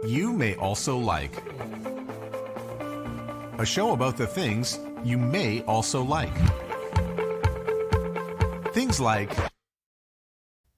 you may also like. A show about the things you may also like. Things like,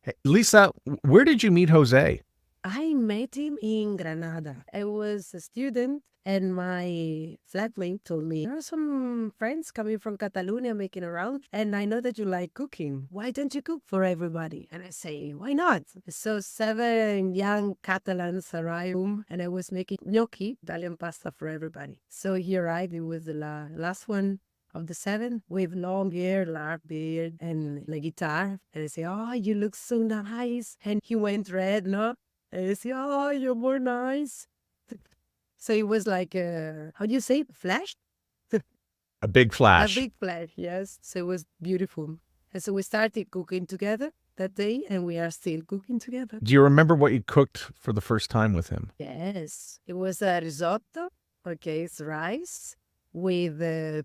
Hey, Lisa, where did you meet Jose? I met him in Granada. I was a student, and my flatmate told me, there are some friends coming from Catalonia making around, and I know that you like cooking. Why don't you cook for everybody? And I say, why not? So 7 young Catalans arrived, and I was making gnocchi, Italian pasta for everybody. So he arrived. It was the last one of the 7 with long hair, large beard, and a guitar. And I say, oh, you look so nice. And he went red, no? And I say, oh, you're more nice. So it was like, how do you say it? Flash? A big flash. A big flash, yes. So it was beautiful. And so we started cooking together that day, and we are still cooking together. Do you remember what you cooked for the first time with him? Yes. It was a risotto. Okay, it's rice with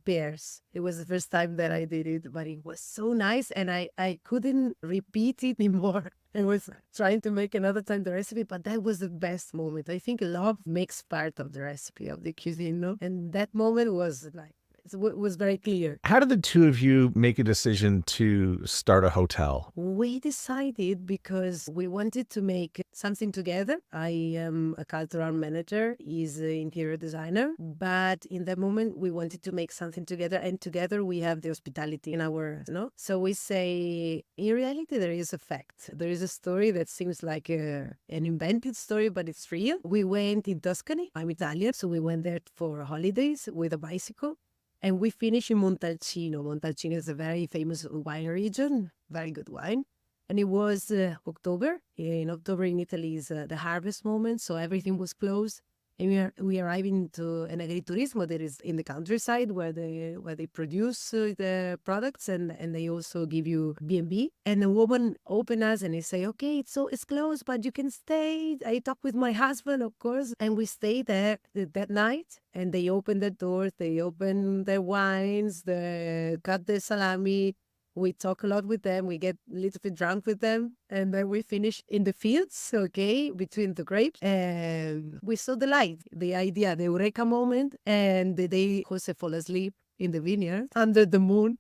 pears. It was the first time that I did it, but it was so nice, and I couldn't repeat it anymore. I was trying to make another time the recipe, but that was the best moment. I think love makes part of the recipe of the cuisine, no? And that moment was like, it was very clear. How did the two of you make a decision to start a hotel? We decided because we wanted to make something together. I am a cultural manager, he's an interior designer, but in that moment we wanted to make something together, and together we have the hospitality in our, So we say, in reality, there is a fact. There is a story that seems like an invented story, but it's real. We went in Tuscany. I'm Italian, so we went there for holidays with a bicycle. And we finished in Montalcino. Montalcino is a very famous wine region, very good wine. And it was October. In October in Italy is the harvest moment, so everything was closed. And we arrived into an agriturismo that is in the countryside where they produce the products, and they also give you B&B. And the woman opened us and they say, okay, so it's closed, but you can stay. I talked with my husband, of course, and we stayed there that night. And they opened the doors, they opened their wines, they cut the salami. We talk a lot with them. We get a little bit drunk with them. And then we finish in the fields, okay, between the grapes. And we saw the light, the idea, the eureka moment. And the day Jose fell asleep in the vineyard under the moon.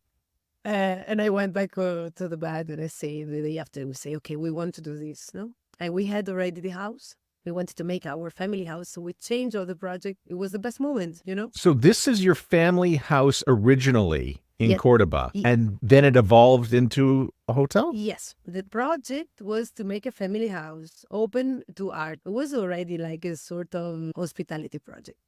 And I went back to the bed, and I say, the day after, we say, okay, we want to do this, no? And we had already the house. We wanted to make our family house, so we changed all the project. It was the best moment, So this is your family house originally in Yeah. Córdoba, and then it evolved into a hotel? Yes. The project was to make a family house open to art. It was already like a sort of hospitality project.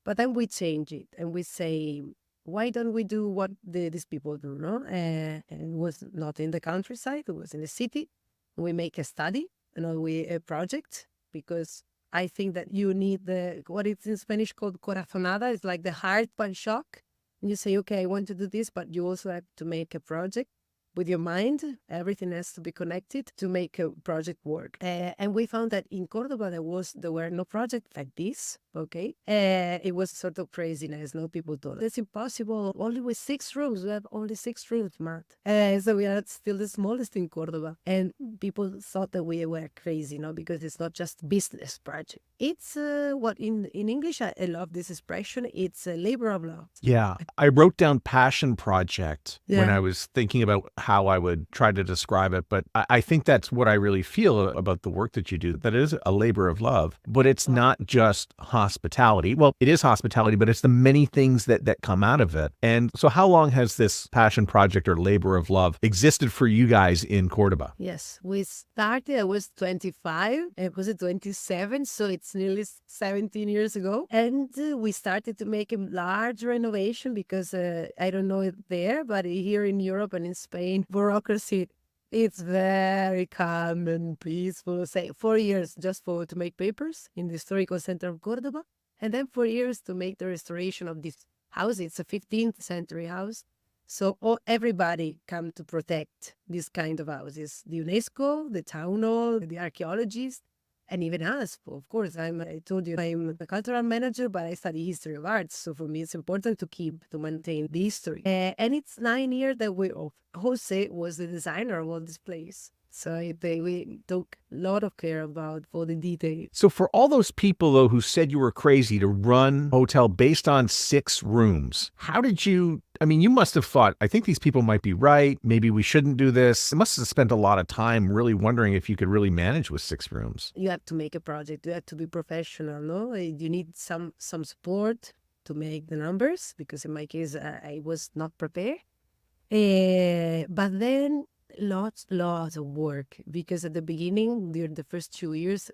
But then we change it and we say, why don't we do what these people do, no? And it was not in the countryside, it was in the city. We make a study, a project, because I think that you need what it's in Spanish called corazonada. It's like the heart punch shock. And you say, okay, I want to do this, but you also have to make a project with your mind. Everything has to be connected to make a project work. And we found that in Cordoba, there were no projects like this. Okay. It was sort of craziness. No, people thought it's impossible. Only with 6 rooms. We have only 6 rooms, Mart. So we are still the smallest in Cordoba. And people thought that we were crazy, because it's not just business project. It's what in English, I love this expression. It's a labor of love. Yeah. I wrote down passion project when Yeah. I was thinking about how I would try to describe it. But I think that's what I really feel about the work that you do, that it is a labor of love, but it's not just hospitality. Well, it is hospitality, but it's the many things that come out of it. And so how long has this passion project or labor of love existed for you guys in Cordoba? Yes, we started, I was 25, it was 27, so it's nearly 17 years ago. And we started to make a large renovation because I don't know it there, but here in Europe and in Spain, bureaucracy, it's very calm and peaceful. Say 4 years just to make papers in the historical center of Cordoba, and then 4 years to make the restoration of this house. It's a 15th century house. So everybody come to protect this kind of houses. The UNESCO, the town hall, the archaeologists, and even us. Of course, I told you I'm a cultural manager, but I study history of arts. So for me, it's important to maintain the history. And it's 9 years that Jose was the designer of all this place. So we took a lot of care about all the details. So for all those people, though, who said you were crazy to run a hotel based on 6 rooms, how did you, I mean, you must have thought, I think these people might be right. Maybe we shouldn't do this. You must have spent a lot of time really wondering if you could really manage with 6 rooms. You have to make a project. You have to be professional, no? You need some support to make the numbers, because in my case, I was not prepared. But then lots of work, because at the beginning, during the first 2 years,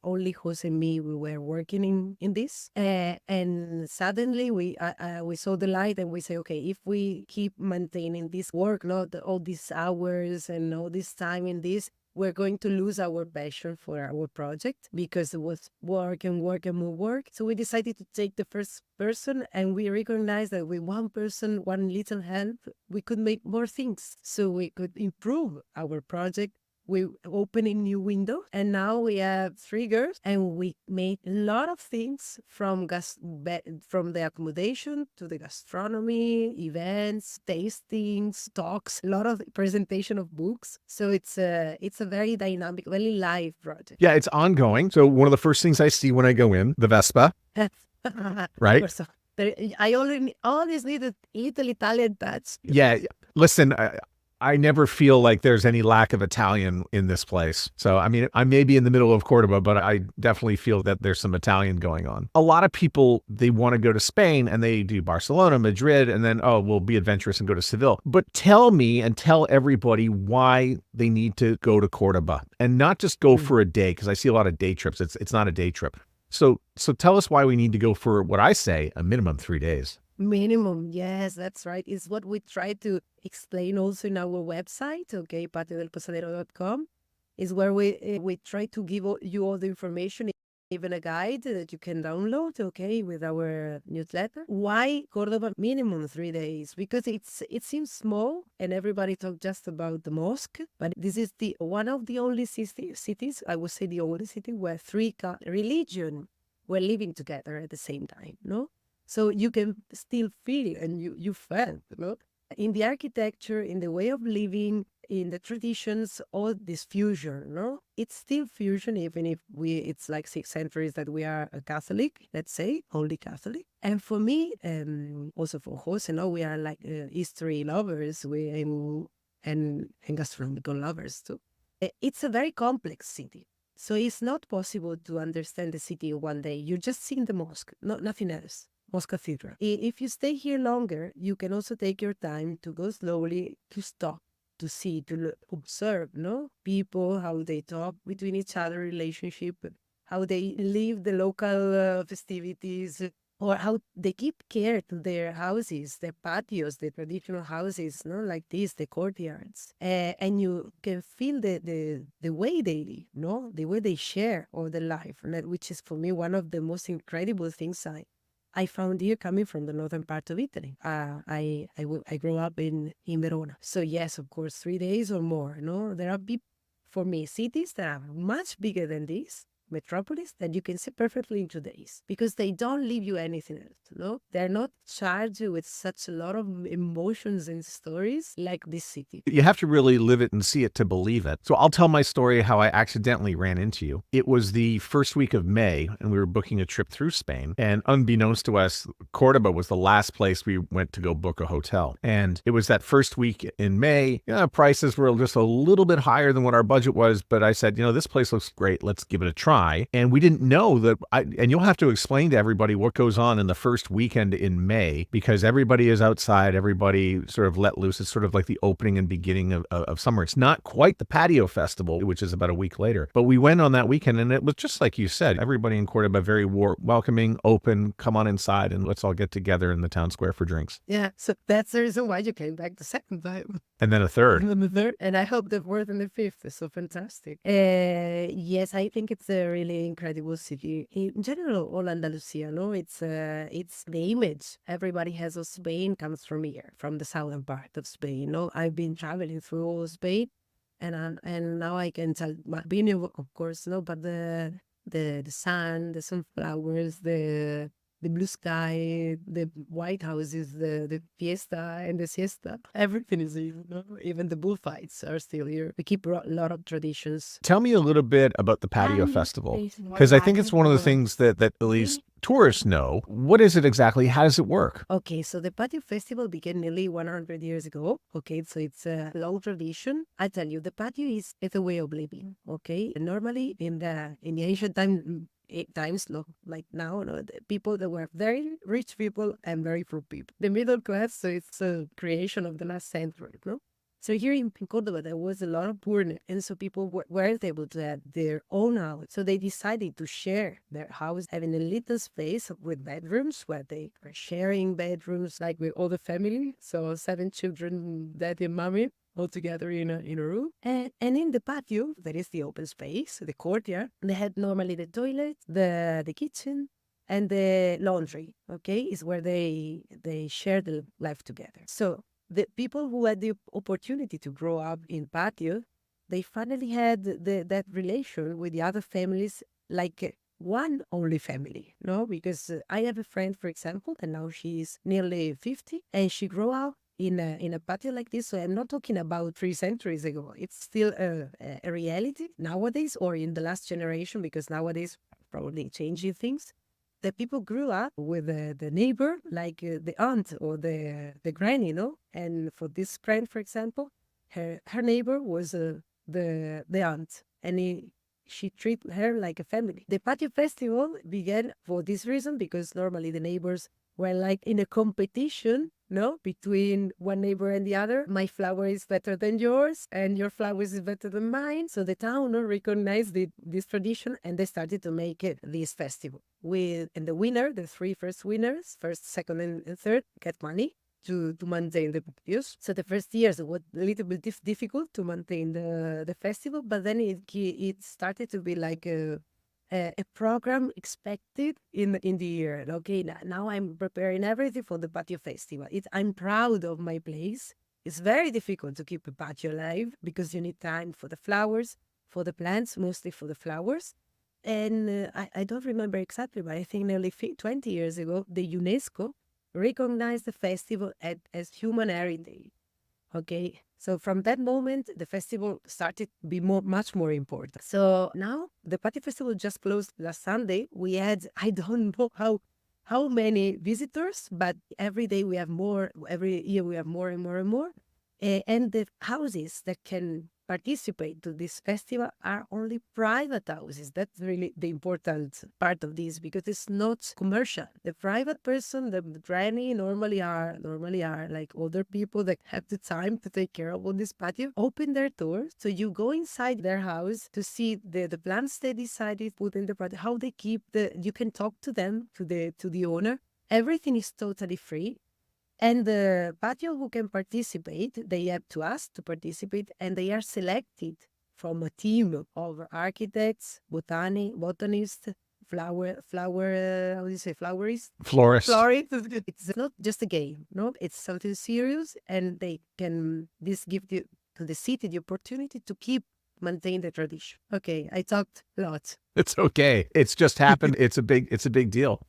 only Jose and me, we were working in this. And suddenly we saw the light, and we say, okay, if we keep maintaining this work, not all these hours and all this time in this, we're going to lose our passion for our project, because it was work and work and more work. So we decided to take the first person, and we recognized that with one person, one little help, we could make more things. So we could improve our project. We opened a new window, and now we have 3 girls, and we made a lot of things from the accommodation to the gastronomy, events, tastings, talks, a lot of presentation of books. So it's a very dynamic, very live project. Yeah, it's ongoing. So one of the first things I see when I go in, the Vespa, right? So I always need a little Italian touch. Yeah, listen, I never feel like there's any lack of Italian in this place. So, I mean, I may be in the middle of Cordoba, but I definitely feel that there's some Italian going on. A lot of people, they want to go to Spain, and they do Barcelona, Madrid, and then, oh, we'll be adventurous and go to Seville. But tell me and tell everybody why they need to go to Cordoba, and not just go for a day, because I see a lot of day trips. It's not a day trip. So tell us why we need to go for what I say, a minimum 3 days. Minimum, yes, that's right. It's what we try to explain also in our website, okay, patiodelposadero.com, is where we try to give you all the information, even a guide that you can download, okay, with our newsletter. Why Cordoba minimum 3 days? Because it seems small, and everybody talk just about the mosque, but this is one of the only cities, I would say the only city, where 3 religion were living together at the same time, no? So you can still feel, and you felt, no? In the architecture, in the way of living, in the traditions, all this fusion, no? It's still fusion, even if it's like 6 centuries that we are a Catholic, let's say, only Catholic. And for me, also for Jose, no, we are like history lovers, and gastronomical lovers too. It's a very complex city. So it's not possible to understand the city in one day. You're just seeing the mosque, nothing else. Mosque Cathedral. If you stay here longer, you can also take your time to go slowly, to stop, to see, to observe, no? People, how they talk between each other, relationship, how they live the local festivities, or how they keep care to their houses, their patios, the traditional houses, no, like this, the courtyards. And you can feel the way they live, no, the way they share all the life, which is for me one of the most incredible things I found here coming from the northern part of Italy. I grew up in Verona. So yes, of course, 3 days or more. No, there are for me, cities that are much bigger than this, metropolis, that you can see perfectly in 2 days, because they don't leave you anything else. No, they're not charged with such a lot of emotions and stories like this city. You have to really live it and see it to believe it. So I'll tell my story how I accidentally ran into you. It was the first week of May, and we were booking a trip through Spain. And unbeknownst to us, Cordoba was the last place we went to go book a hotel. And it was that first week in May. Prices were just a little bit higher than what our budget was, but I said, this place looks great. Let's give it a try. And we didn't know that, and you'll have to explain to everybody what goes on in the first weekend in May, because everybody is outside, everybody sort of let loose. It's sort of like the opening and beginning of summer. It's not quite the patio festival, which is about a week later, but we went on that weekend, and it was just like you said, everybody in Cordoba very welcoming, open, come on inside, and let's all get together in the town square for drinks. Yeah, so that's the reason why you came back the second time. And then a third. And then the third, and I hope the fourth and the fifth is so fantastic. Yes, I think it's a really incredible city. In general, all Andalusia, no? It's the image everybody has of Spain comes from here, from the southern part of Spain. No, I've been traveling through all Spain, and now I can tell my opinion, of course, no, but the sun, the sunflowers, the the blue sky, the white houses, the fiesta and the siesta. Everything is here. Even the bullfights are still here. We keep a lot of traditions. Tell me a little bit about the patio festival, because I think it's one of the things that at least tourists know. What is it exactly? How does it work? Okay, so the patio festival began nearly 100 years ago. Okay, so it's a long tradition. I tell you, the patio is a way of living. Okay, and normally in the ancient times, like now, the people that were very rich people and very poor people. The middle class, so it's a creation of the last century, no? So here in Córdoba, there was a lot of poorness, and so people weren't able to have their own house. So they decided to share their house, having a little space with bedrooms where they were sharing bedrooms like with all the family. So 7 children, daddy and mommy, all together in a room. And in the patio, there is the open space, the courtyard. They had normally the toilet, the kitchen, and the laundry. Okay, is where they share the life together. So the people who had the opportunity to grow up in patio, they finally had that relation with the other families like one only family, no? Because I have a friend, for example, and now she's nearly 50, and she grew up in a patio like this. So I'm not talking about 3 centuries ago. It's still a reality nowadays, or in the last generation, because nowadays probably changing things. The people grew up with the neighbor, like the aunt or the granny, no? And for this friend, for example, her neighbor was the aunt, and she treated her like a family. The patio festival began for this reason, because normally the neighbors were like in a competition, no, between one neighbor and the other. My flower is better than yours, and your flowers is better than mine. So the town recognized this tradition, and they started to make it this festival. And the winner, the 3 first winners, first, second, and third, get money to maintain the patios. So the first years it was a little bit difficult to maintain the festival, but then it started to be like a program expected in the year. Okay, now I'm preparing everything for the patio festival. I'm proud of my place. It's very difficult to keep a patio alive because you need time for the flowers, for the plants, mostly for the flowers. And I don't remember exactly, but I think nearly 20 years ago, the UNESCO recognized the festival as human heritage. Okay, so from that moment, the festival started to be much more important. So now the patio festival just closed last Sunday. We had, I don't know how many visitors, but every day we have more. Every year we have more and more and more. And the houses that can participate to this festival are only private houses. That's really the important part of this, because it's not commercial. The private person, the granny normally are like older people that have the time to take care of all this patio, open their doors. So you go inside their house to see the plants they decided put in the patio, how they keep you can talk to them, to the owner. Everything is totally free. And the patio who can participate, they have to ask to participate, and they are selected from a team of architects, botanists, how do you say, florists? Florist. It's not just a game, no? It's something serious, and this gives to the city the opportunity to maintain the tradition. Okay, I talked a lot. It's okay. It's just happened. It's a big deal.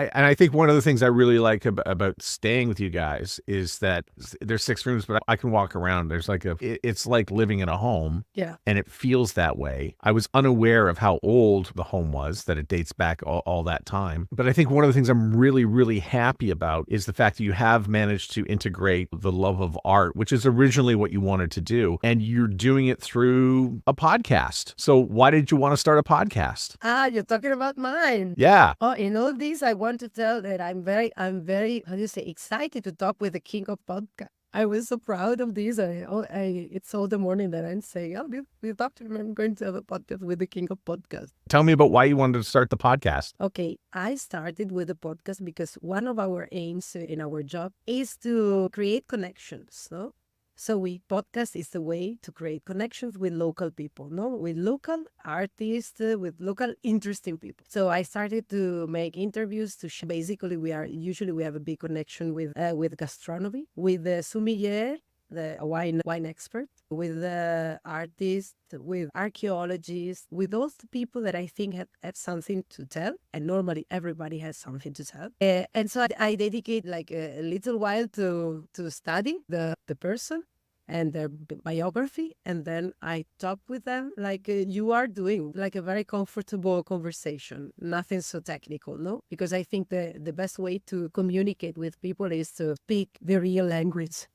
And I think one of the things I really like about staying with you guys is that there's 6 rooms, but I can walk around. There's it's like living in a home. Yeah. And it feels that way. I was unaware of how old the home was, that it dates back all that time. But I think one of the things I'm really, really happy about is the fact that you have managed to integrate the love of art, which is originally what you wanted to do. And you're doing it through a podcast. So why did you want to start a podcast? You're talking about mine. Yeah. Oh, in all this, I want to tell that I'm very, how do you say, excited to talk with the king of podcast. I was so proud of this. It's all the morning that I'm saying, we'll talk to him. I'm going to have a podcast with the king of podcast. Tell me about why you wanted to start the podcast. Okay, I started with the podcast because one of our aims in our job is to create connections, no? So podcast is the way to create connections with local people, no, with local artists, with local interesting people. So I started to make interviews to basically we have a big connection with gastronomy, with the sommelier, the wine expert. with the artists, with archaeologists, with all the people that I think have something to tell. And normally everybody has something to tell. And so I dedicate like a little while to study the person and their biography. And then I talk with them like you are doing, like a very comfortable conversation, nothing so technical, no? Because I think the best way to communicate with people is to speak the real language.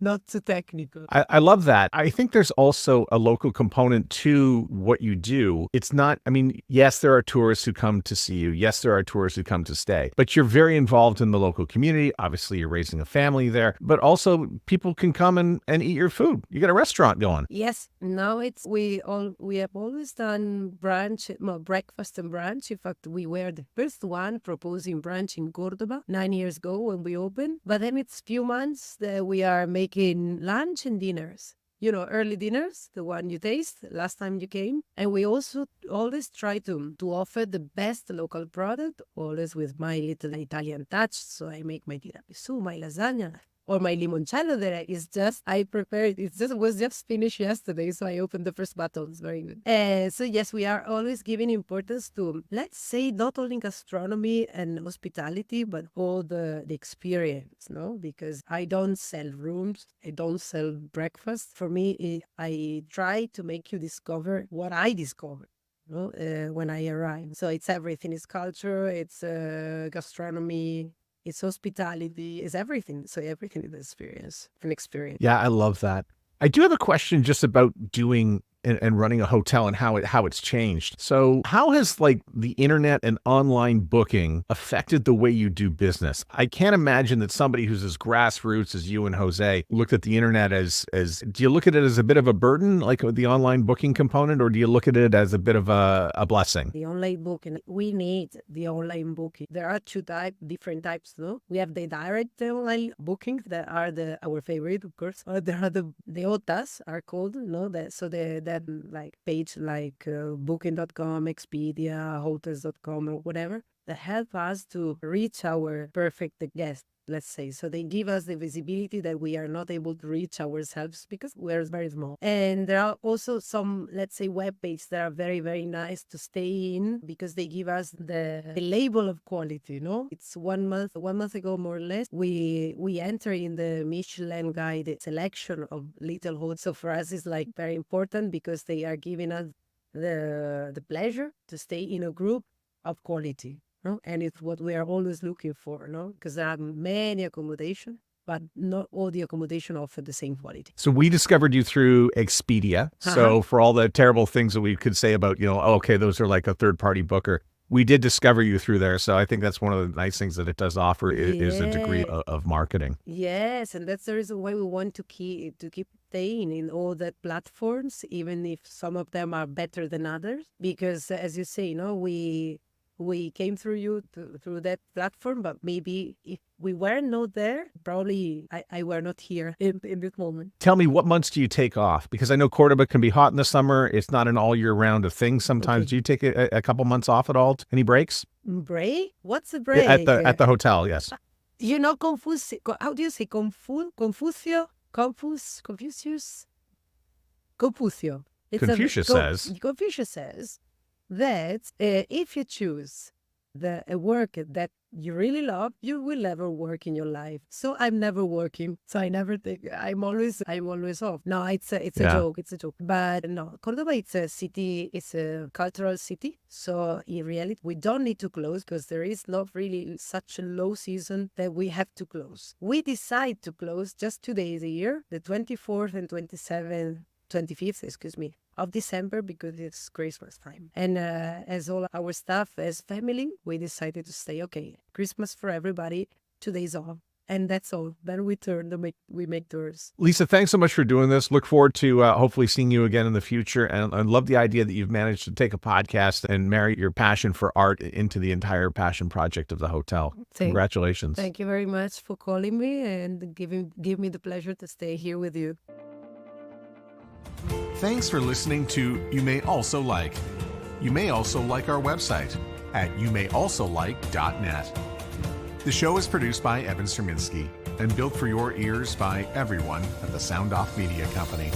Not too technical. I love that. I think there's also a local component to what you do. It's not, I mean, yes, there are tourists who come to see you. Yes, there are tourists who come to stay, but you're very involved in the local community. Obviously, you're raising a family there, but also people can come and eat your food. You got a restaurant going. Yes, now we have always done breakfast and brunch. In fact, we were the first one proposing brunch in Cordoba 9 years ago when we opened. But then it's few months that we are making lunch and dinners. Early dinners, the one you taste last time you came. And we also always try to offer the best local product, always with my little Italian touch. So I make my tiramisu, my lasagna, or my limoncello that is just, I prepared it. Was just finished yesterday, so I opened the first bottle. It's very good. So yes, we are always giving importance to, let's say, not only gastronomy and hospitality, but all the experience, no? Because I don't sell rooms, I don't sell breakfast. For me, I try to make you discover what I discovered. When I arrive. So it's everything. It's culture, it's gastronomy, it's hospitality, it's everything. So everything is an experience. Yeah, I love that. I do have a question just about doing and running a hotel and how it's changed. So how has like the internet and online booking affected the way you do business? I can't imagine that somebody who's as grassroots as you and Jose looked at the internet as do you look at it as a bit of a burden, like the online booking component, or do you look at it as a bit of a blessing? The online booking, we need the online booking. There are different types, no? We have the direct online bookings that are our favorite, of course. There are the OTAs are called, no? That like page like booking.com, Expedia, hotels.com or whatever that help us to reach our perfect guest, let's say. So they give us the visibility that we are not able to reach ourselves because we're very small. And there are also some, let's say, web pages that are very, very nice to stay in because they give us the label of quality, no? It's 1 month ago, more or less, we enter in the Michelin guide selection of little hotels. So for us, it's like very important because they are giving us the pleasure to stay in a group of quality. No? And it's what we are always looking for, no? Because there are many accommodation, but not all the accommodation offer the same quality. So we discovered you through Expedia. So for all the terrible things that we could say about, okay, those are like a third-party booker, we did discover you through there. So I think that's one of the nice things that it does offer is a degree of marketing. Yes, and that's the reason why we want to keep staying in all the platforms, even if some of them are better than others. Because as you say, we came through that platform, but maybe if we were not there, probably I were not here in this moment. Tell me, what months do you take off? Because I know Cordoba can be hot in the summer. It's not an all year round of things. Sometimes do you take a couple months off at all? Any breaks? Break? What's a break? At the hotel, yes. How do you say Confucio? Confucius says that if you choose a work that you really love, you will never work in your life. So I'm never working. So I never think I'm always off. No, it's a joke. It's a joke. But no, Cordoba, it's a city. It's a cultural city. So in reality, we don't need to close because there is not really such a low season that we have to close. We decide to close just 2 days a year, the 24th and 25th, of December, because it's Christmas time. And as all our staff, as family, we decided to say, okay, Christmas for everybody, 2 days off. And that's all. Then we make tours. Lisa, thanks so much for doing this. Look forward to hopefully seeing you again in the future. And I love the idea that you've managed to take a podcast and marry your passion for art into the entire passion project of the hotel. Congratulations. Thank you very much for calling me and give me the pleasure to stay here with you. Thanks for listening to You May Also Like. You may also like our website at youmayalsolike.net. The show is produced by Evan Serminski. and built for your ears by everyone at the Sound Off Media Company.